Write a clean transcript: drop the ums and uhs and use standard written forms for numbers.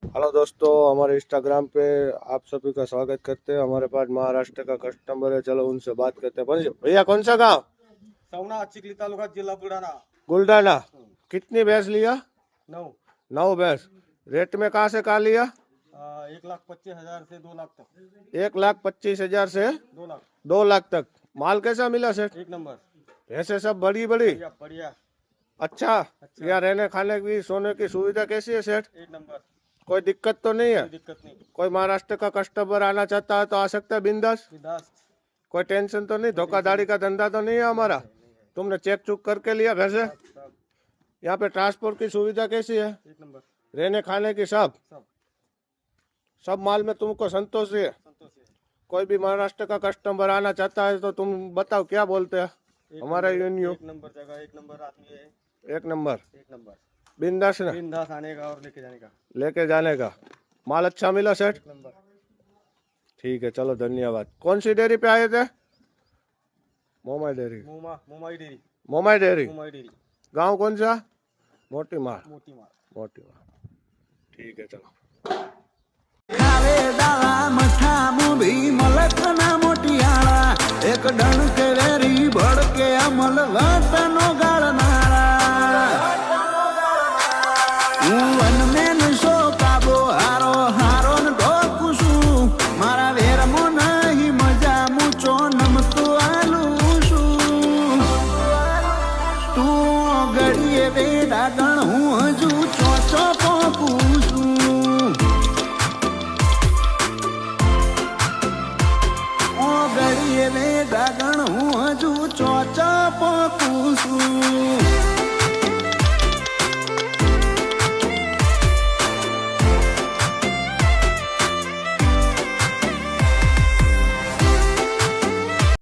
Hello दोस्तों, हमारे Instagram पे आप सभी का स्वागत करते हैं। हमारे पास महाराष्ट्र का कस्टमर है, चलो उनसे बात करते हैं। भैया कौन सा गाँव? सवना चिखली तालुका जिल्हा बुलढाणा। बुल्ढाना। कितनी भैंस लिया? 9 9 भैंस। रेट में कहाँ से कहाँ लिया? 1,25,000 से 2 लाख तक। 1,25,000 से 2 लाख 2 लाख तक। माल कैसा मिला सेठ? एक नंबर। भैंसे सब बड़ी बड़ी। बढ़िया बढ़िया। अच्छा। अच्छा। यहाँ रहने खाने की सोने की सुविधा कैसी है सेठ? एक नंबर। कोई दिक्कत तो नहीं है? कोई दिक्कत नहीं। कोई महाराष्ट्र का कस्टमर आना चाहता है तो आ सकता है बिंदास? बिंदास। कोई टेंशन तो नहीं? धोखाधड़ी का धंधा तो नहीं है हमारा? तुमने चेक चुक करके लिया भैंसे? सब यहाँ पे ट्रांसपोर्ट की सुविधा कैसी है? एक नंबर। रहने खाने की सब सब सब माल में तुमको संतोष है? संतोष है। कोई भी महाराष्ट्र का कस्टमर आना चाहता है तो तुम बताओ क्या बोलते हैं? एक हमारा नंबर, यूनियो एक नंबर जगह, एक नंबर आदमी है। एक नंबर। एक नंबर। बिंदास ना बिंदास आने का और लेके जाने का। लेके जाने का। माल अच्छा मिला सेठ? एक नंबर। ठीक है, चलो धन्यवाद। कौन सी डेयरी पे आए थे? Momai dairy. Momai dairy. Momai dairy. Momai dairy. गांव कौन सा? मोटी मार। मोती मार। मोटी मार। ठीक है, चलो।